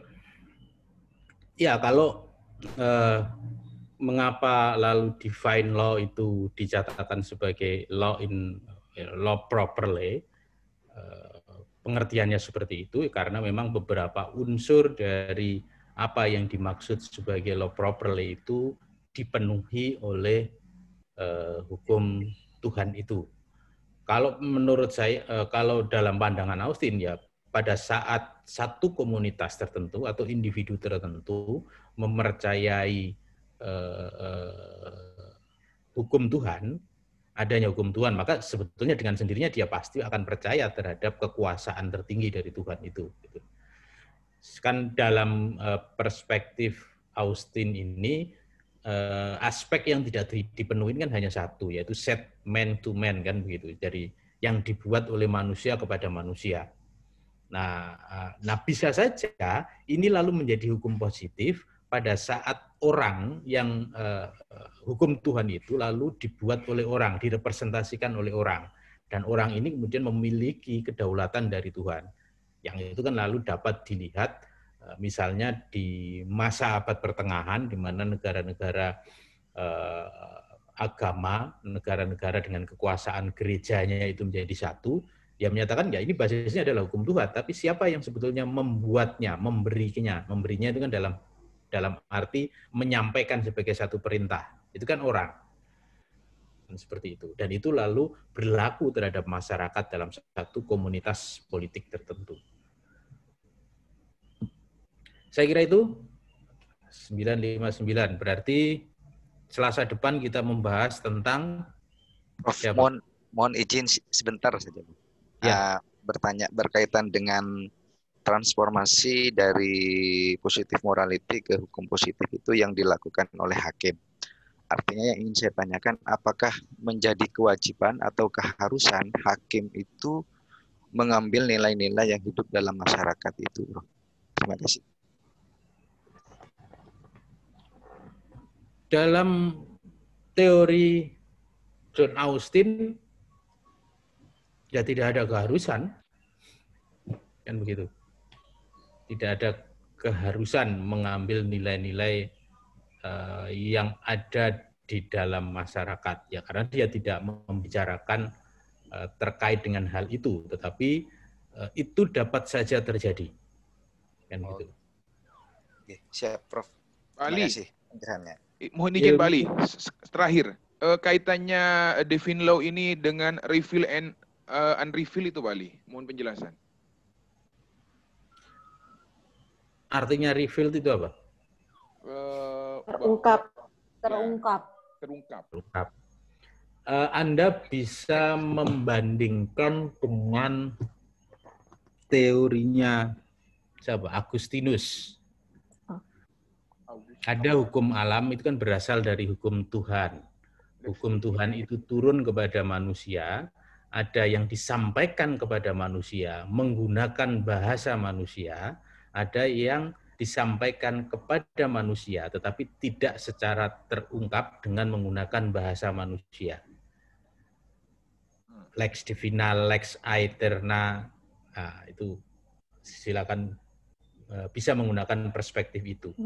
Speaker 1: Ya, kalau mengapa lalu divine law itu dicatatkan sebagai law properly, pengertiannya seperti itu karena memang beberapa unsur dari apa yang dimaksud sebagai law properly itu dipenuhi oleh hukum Tuhan itu. Kalau menurut saya, kalau dalam pandangan Austin ya, pada saat satu komunitas tertentu atau individu tertentu mempercayai hukum Tuhan, adanya hukum Tuhan, maka sebetulnya dengan sendirinya dia pasti akan percaya terhadap kekuasaan tertinggi dari Tuhan itu. Kan dalam perspektif Austin ini, aspek yang tidak dipenuhi kan hanya satu, yaitu set man to man, kan begitu. Jadi yang dibuat oleh manusia kepada manusia. Nah, bisa saja ini lalu menjadi hukum positif pada saat orang yang hukum Tuhan itu lalu dibuat oleh orang, direpresentasikan oleh orang. Dan orang ini kemudian memiliki kedaulatan dari Tuhan. Yang itu kan lalu dapat dilihat misalnya di masa abad pertengahan, di mana negara-negara agama, negara-negara dengan kekuasaan gerejanya itu menjadi satu, dia menyatakan ya ini basisnya adalah hukum Tuhan, tapi siapa yang sebetulnya membuatnya, memberinya itu kan dalam arti menyampaikan sebagai satu perintah, itu kan orang. Seperti itu. Dan itu lalu berlaku terhadap masyarakat dalam satu komunitas politik tertentu. Saya kira itu 959. Berarti Selasa depan kita membahas tentang
Speaker 9: Prof, mohon izin sebentar saja.
Speaker 1: Ya.
Speaker 9: Bertanya berkaitan dengan transformasi dari positif morality ke hukum positif itu yang dilakukan oleh hakim. Artinya yang ingin saya tanyakan, apakah menjadi kewajiban atau keharusan hakim itu mengambil nilai-nilai yang hidup dalam masyarakat itu? Terima kasih.
Speaker 1: Dalam teori John Austin, ya tidak ada keharusan, kan begitu. Tidak ada keharusan mengambil nilai-nilai yang ada di dalam masyarakat, ya karena dia tidak membicarakan terkait dengan hal itu, tetapi itu dapat saja terjadi, kan gitu.
Speaker 9: Oke, siap, Prof.
Speaker 6: Bali, mohon
Speaker 1: Ya,
Speaker 6: izin Bali, terakhir kaitannya divine law ini dengan reveal and unreveal itu Bali, mohon penjelasan.
Speaker 1: Artinya reveal itu apa?
Speaker 7: Terungkap.
Speaker 1: Anda bisa membandingkan dengan teorinya siapa? Agustinus. Ada hukum alam itu kan berasal dari hukum Tuhan. Hukum Tuhan itu turun kepada manusia, ada yang disampaikan kepada manusia menggunakan bahasa manusia, ada yang disampaikan kepada manusia tetapi tidak secara terungkap dengan menggunakan bahasa manusia. Lex divina, lex aeterna, nah, itu silakan bisa menggunakan perspektif itu.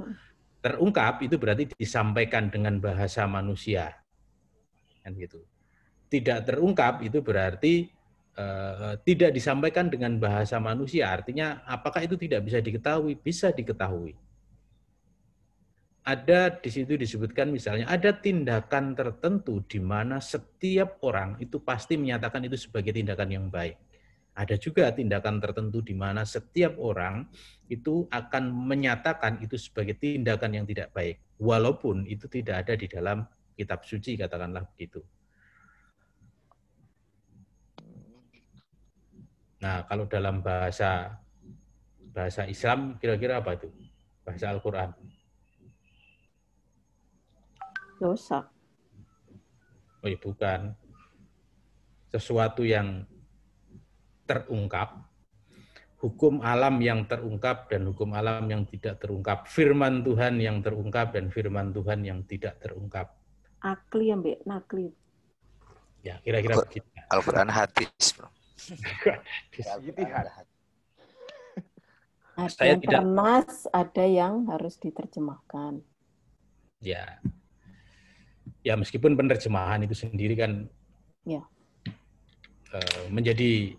Speaker 1: Terungkap itu berarti disampaikan dengan bahasa manusia, kan gitu. Tidak terungkap itu berarti tidak disampaikan dengan bahasa manusia. Artinya apakah itu tidak bisa diketahui? Bisa diketahui. Ada di situ disebutkan misalnya ada tindakan tertentu di mana setiap orang itu pasti menyatakan itu sebagai tindakan yang baik. Ada juga tindakan tertentu di mana setiap orang itu akan menyatakan itu sebagai tindakan yang tidak baik, walaupun itu tidak ada di dalam kitab suci, katakanlah begitu. Nah, kalau dalam bahasa Islam, kira-kira apa itu? Bahasa Al-Quran.
Speaker 8: Dosa.
Speaker 1: Oh ya, bukan. Sesuatu yang terungkap, hukum alam yang terungkap dan hukum alam yang tidak terungkap, firman Tuhan yang terungkap dan firman Tuhan yang tidak terungkap.
Speaker 8: Akli ya, Mbak, nakli.
Speaker 1: Ya, kira-kira begitu.
Speaker 9: Al-Quran hadis, bro.
Speaker 8: Ada yang ternas, ada yang harus diterjemahkan.
Speaker 1: Ya, meskipun penerjemahan itu sendiri kan
Speaker 8: ya.
Speaker 1: Menjadi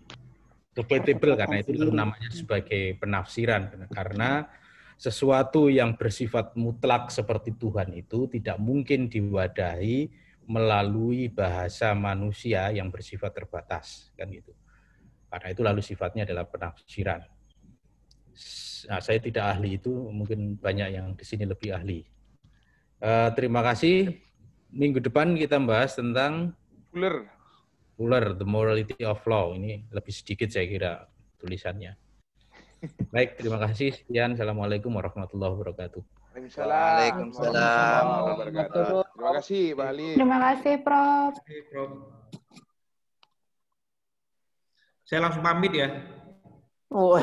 Speaker 1: debatable karena itu namanya sebagai penafsiran, karena sesuatu yang bersifat mutlak seperti Tuhan itu tidak mungkin diwadahi melalui bahasa manusia yang bersifat terbatas, kan gitu. Karena itu lalu sifatnya adalah penafsiran. Nah, saya tidak ahli itu, mungkin banyak yang di sini lebih ahli. Terima kasih. Minggu depan kita bahas tentang Fuller, The Morality of Law. Ini lebih sedikit saya kira tulisannya. Baik, terima kasih. Sekian. Assalamualaikum warahmatullahi wabarakatuh.
Speaker 9: Waalaikumsalam.
Speaker 6: Terima kasih, Pak Ali.
Speaker 10: Terima kasih, Prof.
Speaker 11: Saya langsung pamit ya.
Speaker 8: Oh.